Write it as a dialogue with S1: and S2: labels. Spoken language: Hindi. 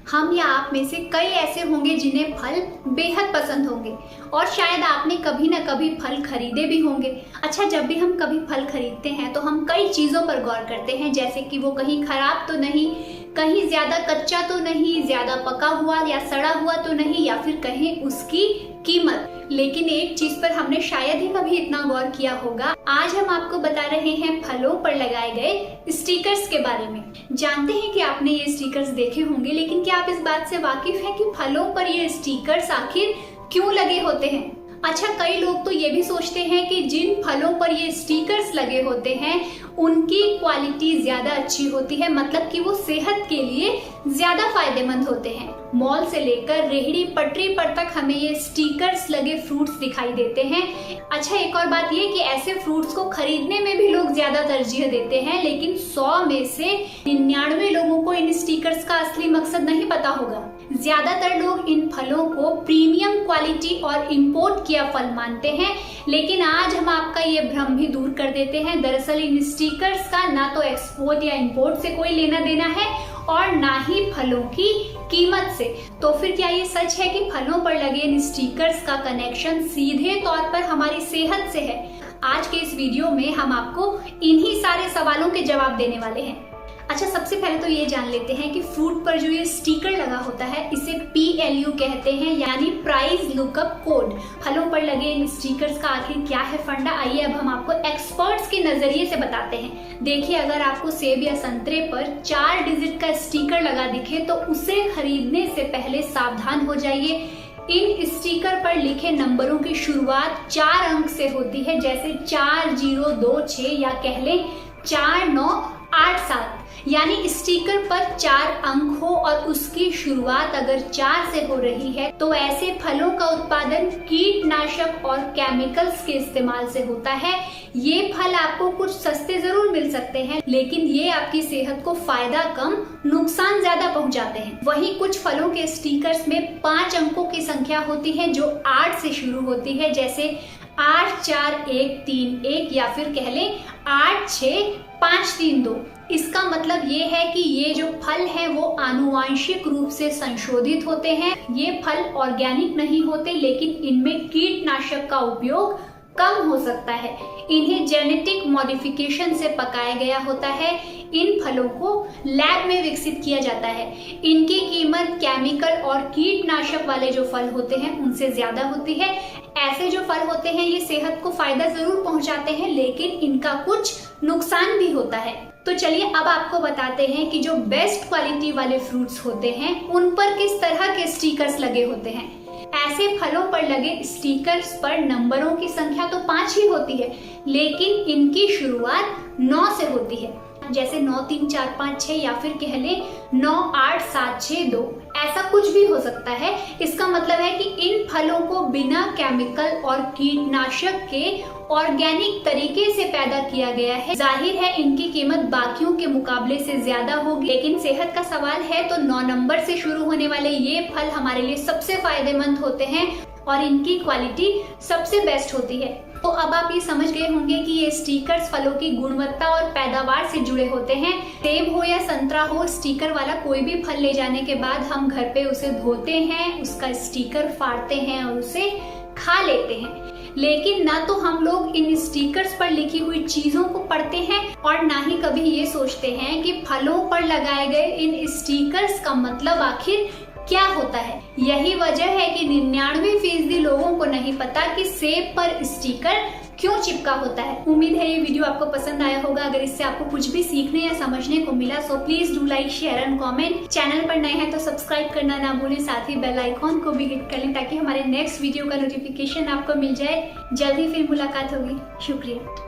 S1: हम या आप में से कई ऐसे होंगे जिन्हें फल बेहद पसंद होंगे और शायद आपने कभी ना कभी फल खरीदे भी होंगे। अच्छा, जब भी हम कभी फल खरीदते हैं तो हम कई चीज़ों पर गौर करते हैं, जैसे कि वो कहीं खराब तो नहीं, कहीं ज़्यादा कच्चा तो नहीं, ज़्यादा पका हुआ या सड़ा हुआ तो नहीं, या फिर कहीं उसकी कीमत। लेकिन एक चीज पर हमने शायद ही कभी इतना गौर किया होगा। आज हम आपको बता रहे हैं फलों पर लगाए गए स्टिकर्स के बारे में। जानते हैं कि आपने ये स्टिकर्स देखे होंगे, लेकिन क्या आप इस बात से वाकिफ हैं कि फलों पर ये स्टिकर्स आखिर क्यों लगे होते हैं? अच्छा, कई लोग तो ये भी सोचते हैं कि जिन फलों पर ये स्टिकर्स लगे होते हैं उनकी क्वालिटी ज्यादा अच्छी होती है, मतलब कि वो सेहत के लिए ज्यादा फायदेमंद होते हैं। मॉल से लेकर रेहड़ी पटरी पर तक हमें ये स्टिकर्स लगे फ्रूट्स दिखाई देते हैं। अच्छा, एक और बात ये कि ऐसे फ्रूट्स को खरीदने में भी लोग ज्यादा तरजीह देते हैं, लेकिन 100 में से 99 लोगों को इन स्टिकर्स का असली मकसद नहीं पता होगा। ज्यादातर लोग इन फलों को प्रीमियम क्वालिटी और इंपोर्ट किया फल मानते हैं, लेकिन आज हम आपका ये भ्रम भी दूर कर देते हैं। दरअसल इन स्टिकर्स का ना तो एक्सपोर्ट या इंपोर्ट से कोई लेना देना है और ना ही फलों की कीमत से। तो फिर क्या ये सच है कि फलों पर लगे इन स्टिकर्स का कनेक्शन सीधे तौर पर हमारी सेहत से है? आज के इस वीडियो में हम आपको इन्हीं सारे सवालों के जवाब देने वाले हैं। अच्छा, सबसे पहले तो ये जान लेते हैं कि फ्रूट पर जो ये स्टिकर लगा होता है इसे PLU कहते हैं, यानी प्राइस लुकअप कोड। फलों पर लगे इन स्टिकर्स का आखिर क्या है फंडा, आइए अब हम आपको एक्सपर्ट्स के नजरिए से बताते हैं। देखिए, अगर आपको सेब या संतरे पर 4 डिजिट का स्टिकर लगा दिखे तो उसे खरीदने से पहले सावधान हो जाइए। इन स्टिकर पर लिखे नंबरों की शुरुआत 4 अंक से होती है, जैसे 4026 या कह लें 4987। यानी स्टिकर पर 4 अंक हो और उसकी शुरुआत अगर 4 से हो रही है तो ऐसे फलों का उत्पादन कीटनाशक और केमिकल्स के इस्तेमाल से होता है। ये फल आपको कुछ सस्ते जरूर मिल सकते हैं, लेकिन ये आपकी सेहत को फायदा कम नुकसान ज्यादा पहुंचाते हैं। वहीं कुछ फलों के स्टिकर्स में 5 अंकों की संख्या होती है जो 8 से शुरू होती है, जैसे 84131 या फिर कह लें 86532। इसका मतलब ये है कि ये जो फल हैं वो आनुवांशिक रूप से संशोधित होते हैं। ये फल ऑर्गेनिक नहीं होते, लेकिन इनमें कीटनाशक का उपयोग कम हो सकता है। इन्हें जेनेटिक मॉडिफिकेशन से पकाया गया होता है। इन फलों को लैब में विकसित किया जाता है। इनकी कीमत केमिकल और कीटनाशक वाले जो फल होते हैं उनसे ज्यादा होती है। ऐसे जो फल होते हैं ये सेहत को फायदा जरूर पहुंचाते हैं, लेकिन इनका कुछ नुकसान भी होता है। तो चलिए अब आपको बताते हैं कि जो बेस्ट क्वालिटी वाले फ्रूट्स होते हैं उन पर किस तरह के स्टिकर्स लगे होते हैं। ऐसे फलों पर लगे स्टिकर्स पर नंबरों की संख्या तो 5 ही होती है, लेकिन इनकी शुरुआत 9 से होती है, जैसे 93456 या फिर कह लें 98762। ऐसा कुछ भी हो सकता है। इसका मतलब है कि इन फलों को बिना केमिकल और कीटनाशक के ऑर्गेनिक तरीके से पैदा किया गया है। जाहिर है इनकी कीमत बाकियों के मुकाबले से ज्यादा होगी, लेकिन सेहत का सवाल है तो 9 नंबर से शुरू होने वाले ये फल हमारे लिए सबसे फायदेमंद होते हैं और इनकी क्वालिटी सबसे बेस्ट होती है। तो अब आप ये समझ गए होंगे कि ये स्टिकर्स फलों की गुणवत्ता और पैदावार से जुड़े होते हैं। सेब हो या संतरा हो, स्टिकर वाला कोई भी फल ले जाने के बाद हम घर पे उसे धोते हैं, उसका स्टिकर फाड़ते हैं और उसे खा लेते हैं। लेकिन ना तो हम लोग इन स्टिकर्स पर लिखी हुई चीजों को पढ़ते हैं और ना ही कभी ये सोचते हैं कि फलों पर लगाए गए इन स्टिकर्स का मतलब आखिर क्या होता है। यही वजह है कि 99% लोगों को नहीं पता कि सेब पर स्टिकर क्यों चिपका होता है। उम्मीद है ये वीडियो आपको पसंद आया होगा। अगर इससे आपको कुछ भी सीखने या समझने को मिला so please do like, share and comment. Channel पर नए हैं तो सब्सक्राइब करना ना भूलें, साथ ही बेल आइकॉन को भी हिट कर लें ताकि हमारे नेक्स्ट वीडियो का नोटिफिकेशन आपको मिल जाए। जल्दी फिर मुलाकात होगी। शुक्रिया।